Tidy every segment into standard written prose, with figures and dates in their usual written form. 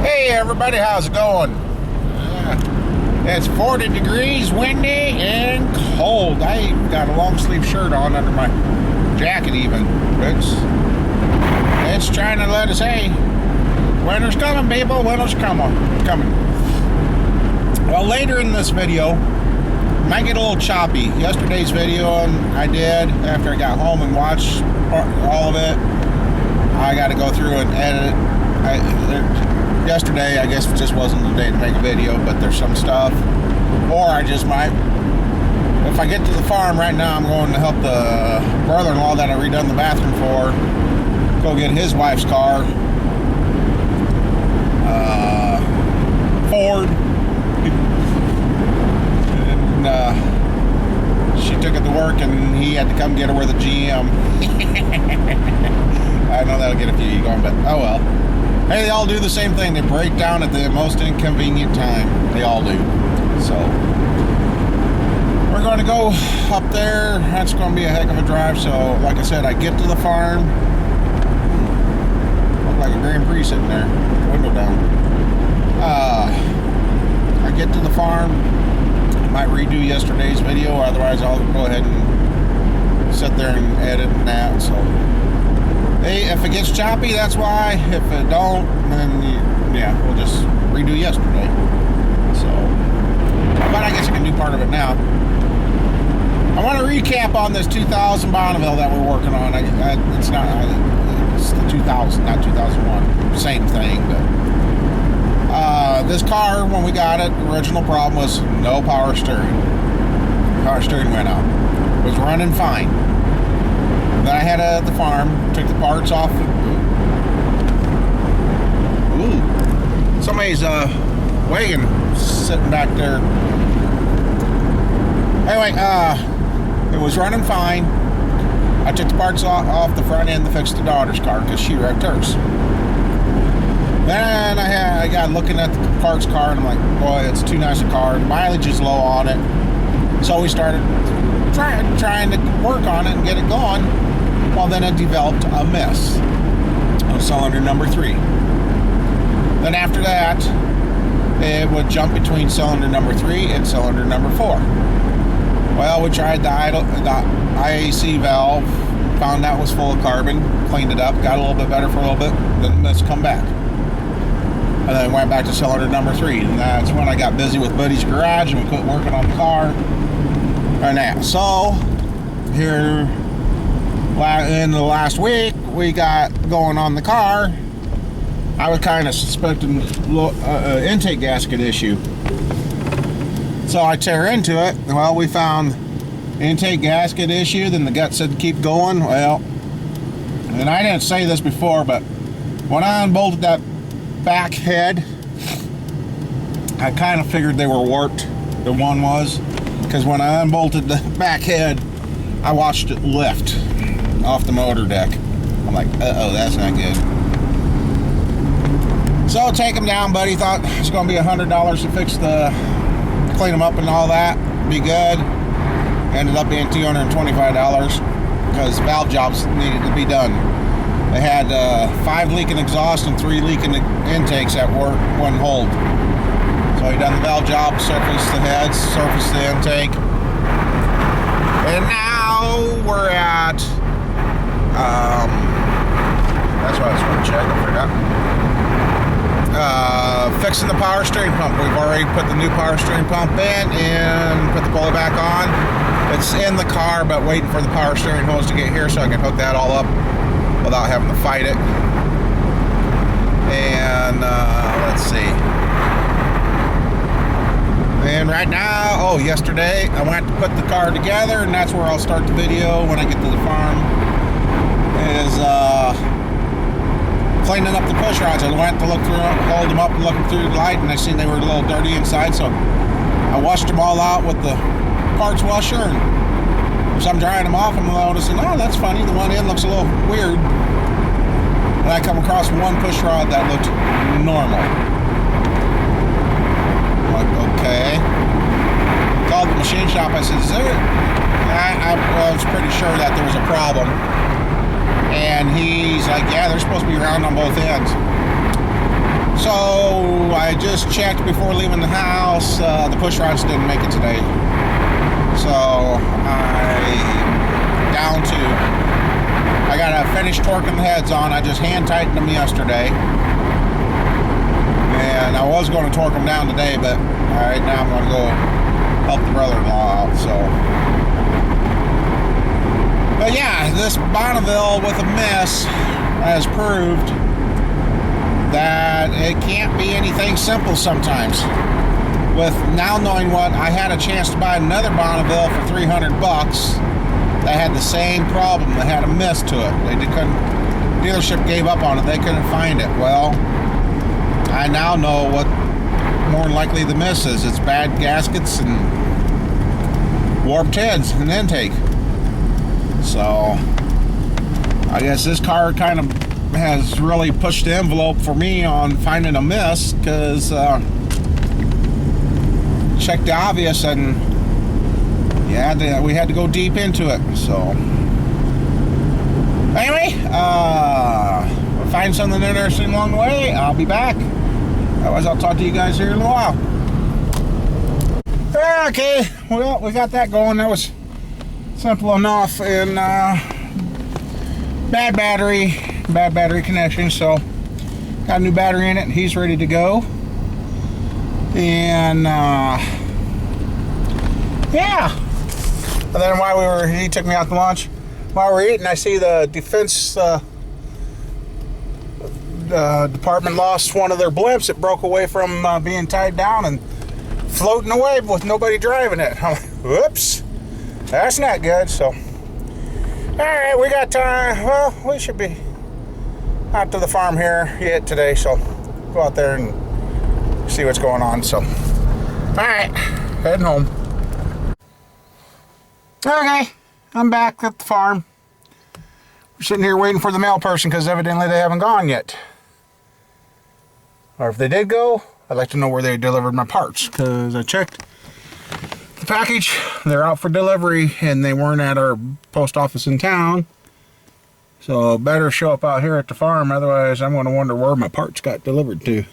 Hey everybody, how's it going? It's 40 degrees, windy, and cold. I got a long sleeve shirt on under my jacket even. It's trying to let us, hey, winter's coming, people, winter's coming. Well, later in this video, might get a little choppy. Yesterday's video I did after I got home and watched all of it. I got to go through and edit it. Yesterday, I guess, just wasn't the day to make a video, but there's some stuff. Or I just might, if I get to the farm right now, I'm going to help the brother-in-law that I redone the bathroom for, go get his wife's car, Ford, and she took it to work, and he had to come get her with a GM. I know that'll get a few going, but oh well. Hey, they all do the same thing. They break down at the most inconvenient time. They all do. So, we're going to go up there. That's going to be a heck of a drive. So, like I said, I get to the farm. Look like a Grand Prix sitting there. Window down. I get to the farm. I might redo yesterday's video. Otherwise, I'll go ahead and sit there and edit and that. So, hey, if it gets choppy, that's why. If it don't, then yeah, we'll just redo yesterday. So, but I guess I can do part of it now. I want to recap on this 2000 Bonneville that we're working on. It's the 2000, not 2001. Same thing, but this car, when we got it, the original problem was no power steering. Power steering went out. It was running fine. Then I had it at the farm, took the parts off. Ooh, somebody's wagon sitting back there. Anyway, it was running fine. I took the parts off the front end to fix the daughter's car because she wrecked hers. Then I got looking at the parts car and I'm like, boy, it's too nice a car. The mileage is low on it. So we started trying to work on it and get it going. Well, then it developed a mess on cylinder number 3. Then after that, it would jump between cylinder number 3 and cylinder number 4. Well, we tried the IAC valve, found that was full of carbon, cleaned it up, got a little bit better for a little bit, then let's come back. And then went back to cylinder number 3, and that's when I got busy with Buddy's garage and we quit working on the car. And that. So, here in the last week, we got going on the car. I was kind of suspecting intake gasket issue. So I tear into it. Well, we found intake gasket issue. Then the gut said keep going. Well, and I didn't say this before, but when I unbolted that back head, I kind of figured they were warped. The one was. Because when I unbolted the back head, I watched it lift off the motor deck. I'm like, uh-oh, that's not good. So take them down, buddy. Thought it's going to be $100 to clean them up and all that. Be good. Ended up being $225 because valve jobs needed to be done. They had 5 leaking exhaust and 3 leaking intakes that wouldn't hold. So he done the valve job, surfaced the heads, surfaced the intake. And now we're at that's what I was going to check, I forgot. Fixing the power steering pump. We've already put the new power steering pump in and put the pulley back on. It's in the car, but waiting for the power steering hose to get here so I can hook that all up without having to fight it. And let's see. And right now, yesterday I went to put the car together, and that's where I'll start the video when I get to the farm. Is cleaning up the push rods. I went to look through them, hold them up and looking through the light, and I seen they were a little dirty inside, so I washed them all out with the parts washer, and as I'm drying them off, I'm noticing, oh, that's funny, the one end looks a little weird. And I come across one push rod that looked normal. I'm like, okay. Called the machine shop. I said, is there? I was pretty sure that there was a problem. And he's like, yeah, they're supposed to be round on both ends. So I just checked before leaving the house. The push rods didn't make it today. So I got to finish torquing the heads on. I just hand tightened them yesterday. And I was going to torque them down today, but alright, now I'm going to go help the brother-in-law out. So, but yeah, this Bonneville with a miss has proved that it can't be anything simple sometimes. With now knowing what, I had a chance to buy another Bonneville for $300 that had the same problem. They had a miss to it. Dealership gave up on it. They couldn't find it. Well, I now know what more than likely the miss is. It's bad gaskets and warped heads and intake. So I guess this car kind of has really pushed the envelope for me on finding a miss, because checked the obvious, and yeah, we had to go deep into it. So anyway, we'll find something interesting along the way. I'll be back. Otherwise, I'll talk to you guys here in a little while. Okay, well, we got that going. That was simple enough. And bad battery connection. So got a new battery in it. He's ready to go. And yeah. And then he took me out to lunch. While we're eating, I see the defense department lost one of their blimps. It broke away from being tied down and floating away with nobody driving it. I'm like, whoops, that's not good. So, all right, we got time. Well, we should be out to the farm here yet today. So, go out there and see what's going on. So, all right, heading home. Okay, I'm back at the farm. We're sitting here waiting for the mail person, because evidently they haven't gone yet. Or if they did go, I'd like to know where they delivered my parts, because I checked the package. They're out for delivery, and they weren't at our post office in town. So better show up out here at the farm, otherwise I'm going to wonder where my parts got delivered to.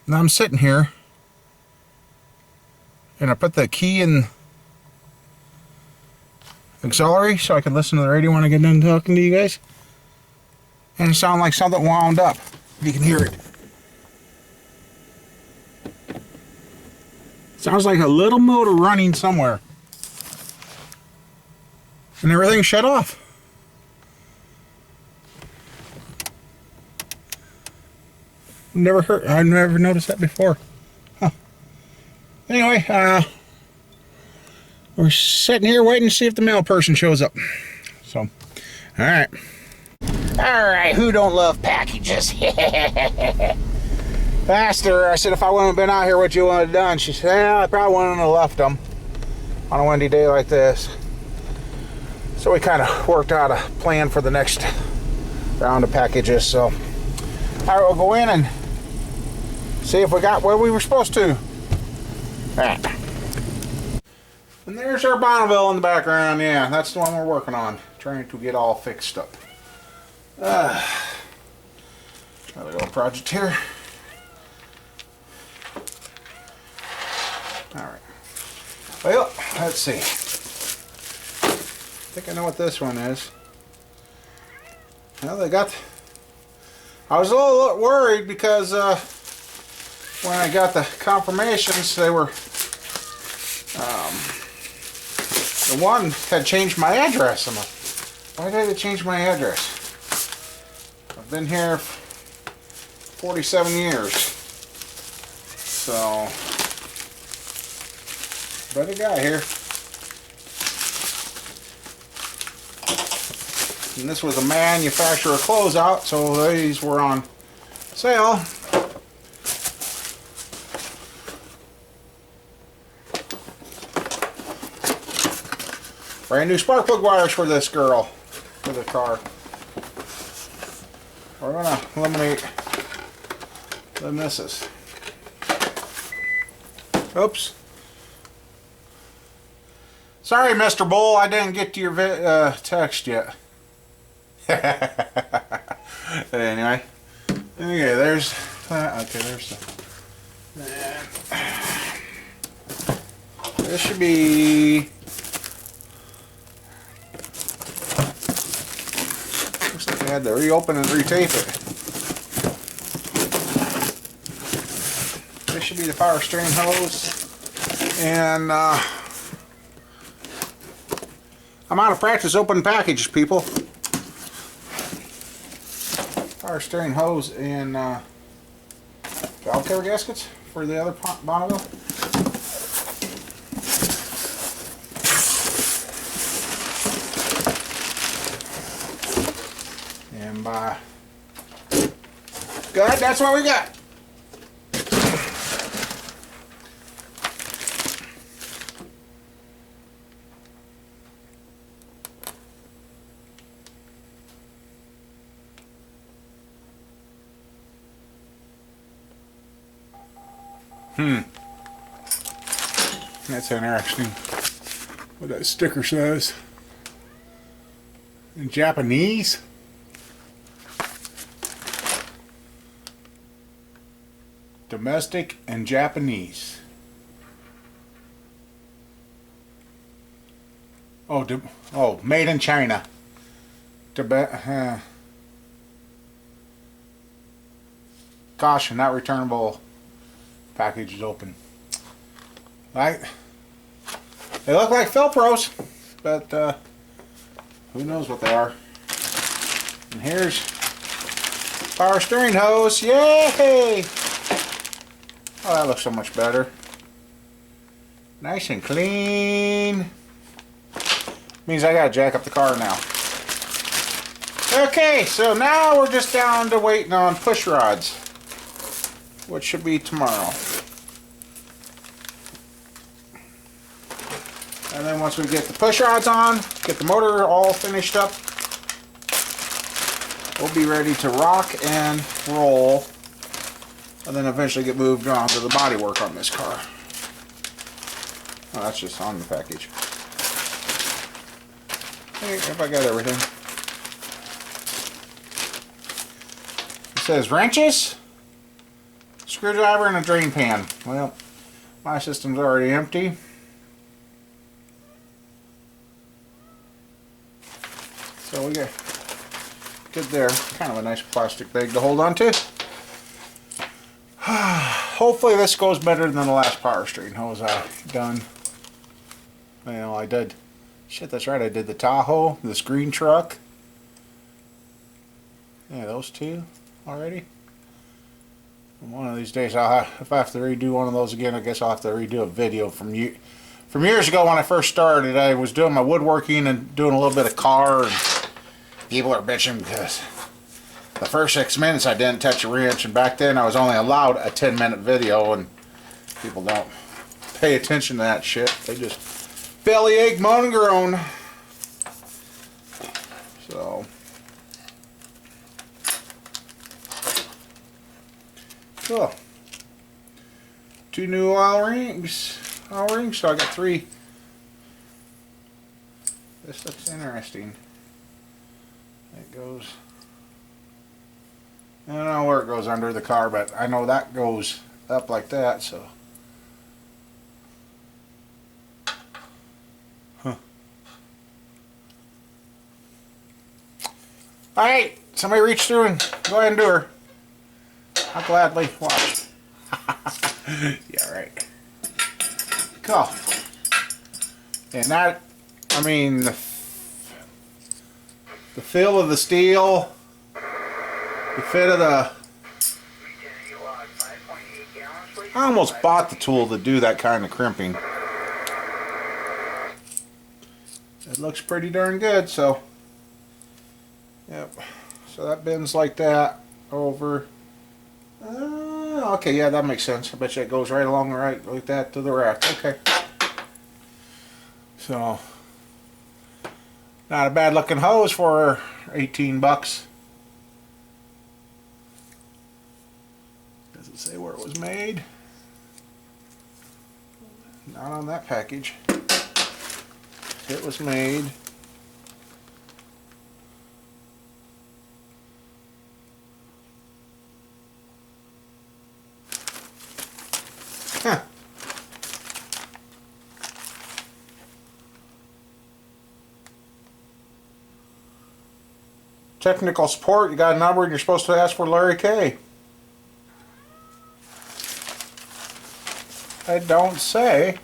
Now I'm sitting here, and I put the key in auxiliary so I can listen to the radio when I get done talking to you guys. And it sounds like something wound up. You can hear it. Sounds like a little motor running somewhere. And everything shut off. I've never noticed that before. Huh. Anyway, we're sitting here waiting to see if the mail person shows up. So, alright. Alright, who don't love packages? Asked her, I said, if I wouldn't have been out here, what you would have done? She said, yeah, I probably wouldn't have left them on a windy day like this. So we kind of worked out a plan for the next round of packages. So, alright, we'll go in and see if we got where we were supposed to. Alright. And there's our Bonneville in the background. Yeah, that's the one we're working on. Trying to get all fixed up. Another little project here. Alright. Well, let's see. I think I know what this one is. Well, I was a little worried because when I got the confirmations, they were the one had changed my address. I'm like, why did it change my address? I've been here 47 years. So, better guy here. And this was a manufacturer closeout, so these were on sale. Brand new spark plug wires for this girl, for the car. We're going to eliminate the misses. Oops. Sorry, Mr. Bull, I didn't get to your text yet. Anyway, Okay, there's the. This should be. Looks like I had to reopen and retape it. This should be the power steering hose, and I'm out of practice opening packages, people. Power steering hose and valve cover gaskets for the other Bonneville. And by God, that's what we got. That's interesting what that sticker says. In Japanese. Domestic and Japanese. Oh, made in China. Caution, not returnable. Package is open. Right? They look like Felpros, but who knows what they are. And here's power steering hose. Yay! Oh, that looks so much better. Nice and clean. Means I gotta jack up the car now. Okay, so now we're just down to waiting on push rods, which should be tomorrow. And then once we get the push rods on, get the motor all finished up, we'll be ready to rock and roll, and then eventually get moved on to the body work on this car. Oh, that's just on the package. Hey, if I got everything. It says wrenches, screwdriver, and a drain pan. Well, my system's already empty. So we got good there. Kind of a nice plastic bag to hold on to. Hopefully this goes better than the last power steering hose I've done. Well, I did. Shit, that's right. I did the Tahoe, this green truck. Yeah, those two already. And one of these days, if I have to redo one of those again, I guess I'll have to redo a video from years ago when I first started. I was doing my woodworking and doing a little bit of car, and people are bitching because the first 6 minutes I didn't touch a wrench, and back then I was only allowed a 10-minute video, and people don't pay attention to that shit. They just bellyache, moan and groan. So cool. 2 new oil rings. So I got 3. This looks interesting. It goes, I don't know where it goes under the car, but I know that goes up like that, so. Huh. Alright, somebody reach through and go ahead and do her. I'll gladly watch. Yeah, right. Cool. And that, I mean, the feel of the steel, the fit of the... I almost bought the tool to do that kind of crimping. It looks pretty darn good, so... Yep. So that bends like that over... okay, yeah, that makes sense. I bet you it goes right along right like that to the rack. Okay. So... Not a bad looking hose for 18 bucks. Does it say where it was made? Not on that package. It was made Huh. Technical support, you got a number and you're supposed to ask for Larry K. I don't say.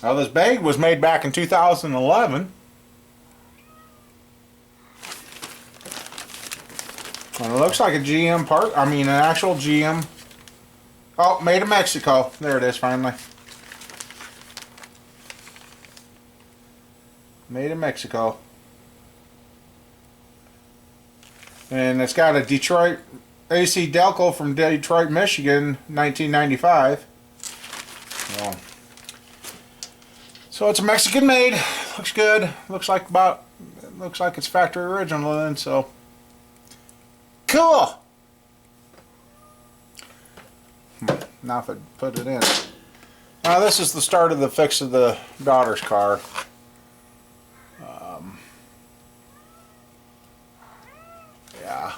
Now this bag was made back in 2011. And it looks like a GM part. I mean, an actual GM. Oh, made in Mexico. There it is, finally. Made in Mexico. And it's got a Detroit AC Delco from Detroit, Michigan, 1995. So it's a Mexican made. Looks good. Looks like it's factory original then, so cool. Now if I put it in. Now this is the start of the fix of the daughter's car. Yeah.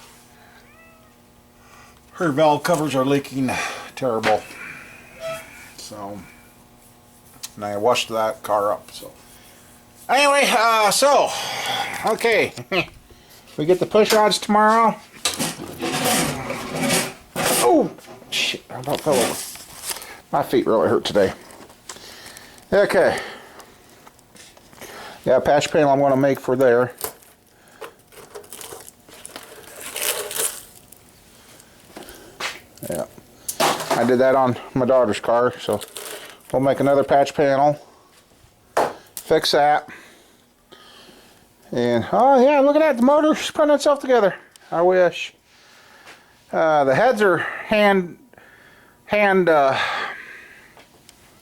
Her valve covers are leaking terrible. So, and I washed that car up. So, anyway, okay. We get the push rods tomorrow. Oh, shit, I about fell over. My feet really hurt today. Okay. Yeah, patch panel I'm going to make for there. Yeah. I did that on my daughter's car, so we'll make another patch panel. Fix that. And, oh yeah, look at that, the motor's putting itself together. I wish. The heads are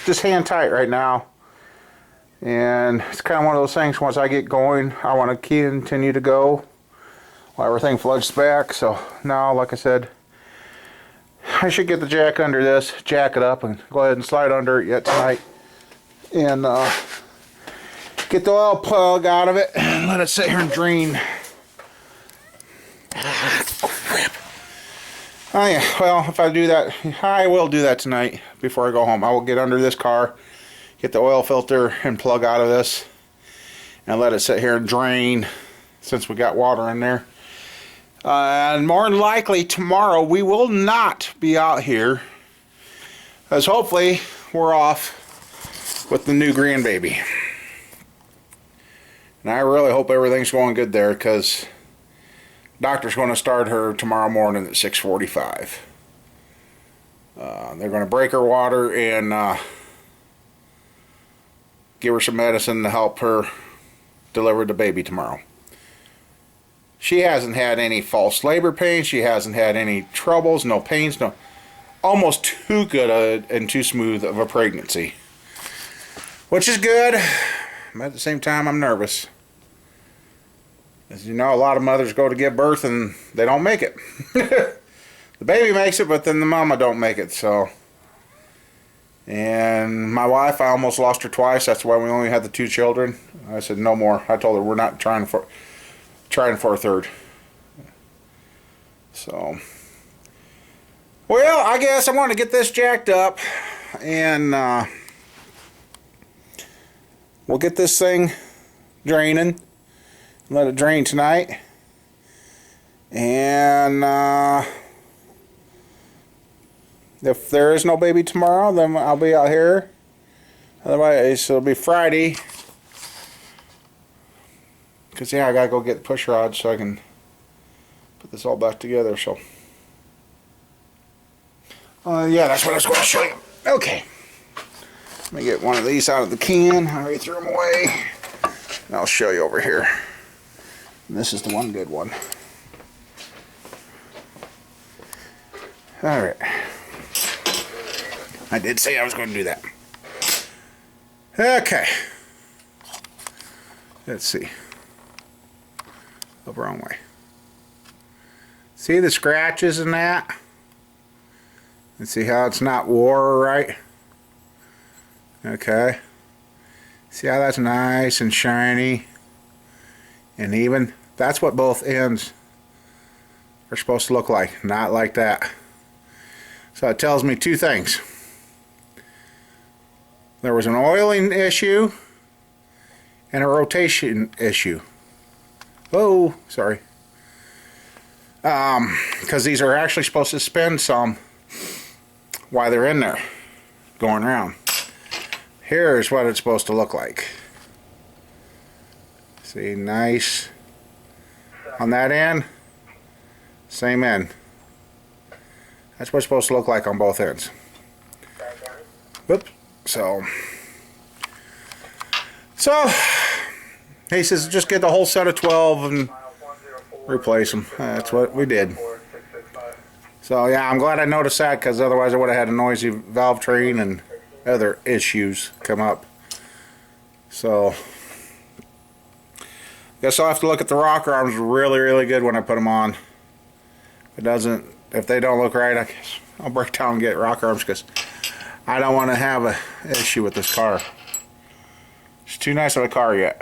just hand tight right now. And it's kind of one of those things, once I get going, I want to continue to go while everything floods back. So now, like I said, I should get the jack under this, jack it up, and go ahead and slide under it yet tonight. And get the oil plug out of it and let it sit here and drain. Crap. Oh yeah, well, if I do that, I will do that tonight before I go home. I will get under this car, get the oil filter and plug out of this, and let it sit here and drain since we got water in there. And more than likely tomorrow we will not be out here, as hopefully we're off with the new grandbaby. And I really hope everything's going good there, because doctor's going to start her tomorrow morning at 6:45. They're going to break her water and give her some medicine to help her deliver the baby tomorrow. She hasn't had any false labor pain. She hasn't had any troubles, no pains, no. Almost too good and too smooth of a pregnancy, which is good. But at the same time, I'm nervous. As you know, a lot of mothers go to give birth and they don't make it. The baby makes it, but then the mama don't make it. So, and my wife, I almost lost her twice. That's why we only had the 2 children. I said no more. I told her we're not trying for a third. So, well, I guess I want to get this jacked up, and we'll get this thing draining. Let it drain tonight. And if there is no baby tomorrow, then I'll be out here. Otherwise, it'll be Friday. Because, yeah, I got to go get the push rod so I can put this all back together. So, yeah, that's what I was going to show you. Okay. Let me get one of these out of the can. I already threw them away. And I'll show you over here. And this is the one good one. Alright. I did say I was going to do that. Okay. Let's see. The wrong way. See the scratches in that? And see how it's not wore right? Okay. See how that's nice and shiny and even? That's what both ends are supposed to look like, not like that. So it tells me two things. There was an oiling issue and a rotation issue. Oh, sorry. Because these are actually supposed to spin some while they're in there, going around. Here's what it's supposed to look like. See, nice. On that end, same end. That's what it's supposed to look like on both ends. Whoops. So he says just get the whole set of 12 and replace them. That's what we did. So yeah, I'm glad I noticed that, because otherwise I would have had a noisy valve train and other issues come up. So guess I'll have to look at the rocker arms really good when I put them on. If they don't look right, I guess I'll break down and get rocker arms, because I don't want to have an issue with this car. It's too nice of a car yet.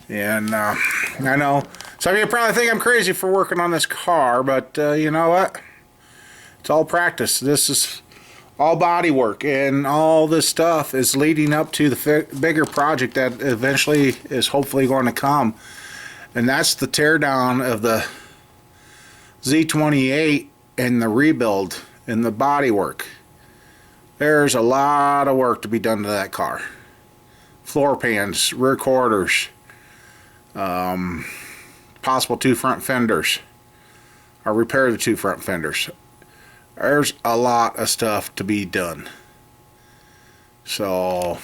And I know some of you probably think I'm crazy for working on this car, but you know what? It's all practice. This is all body work, and all this stuff is leading up to the bigger project that eventually is hopefully going to come. And that's the teardown of the Z28 and the rebuild and the body work. There's a lot of work to be done to that car. Floor pans, rear quarters, possible two front fenders, or repair the two front fenders. There's a lot of stuff to be done. So,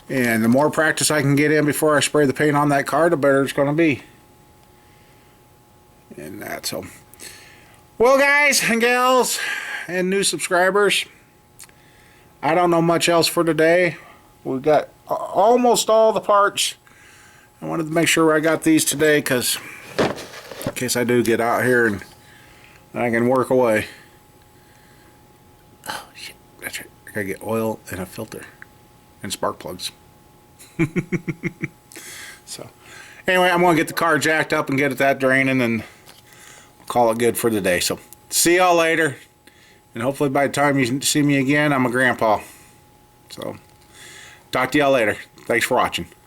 and the more practice I can get in before I spray the paint on that car, the better it's going to be. And that's so. Well, guys and gals and new subscribers, I don't know much else for today. We got almost all the parts. I wanted to make sure I got these today, because in case I do get out here and I can work away. Oh shit, that's right. I gotta get oil and a filter and spark plugs. So anyway, I'm gonna get the car jacked up and get it that draining, and call it good for the day. So see y'all later, and hopefully by the time you see me again, I'm a grandpa. So talk to y'all later. Thanks for watching.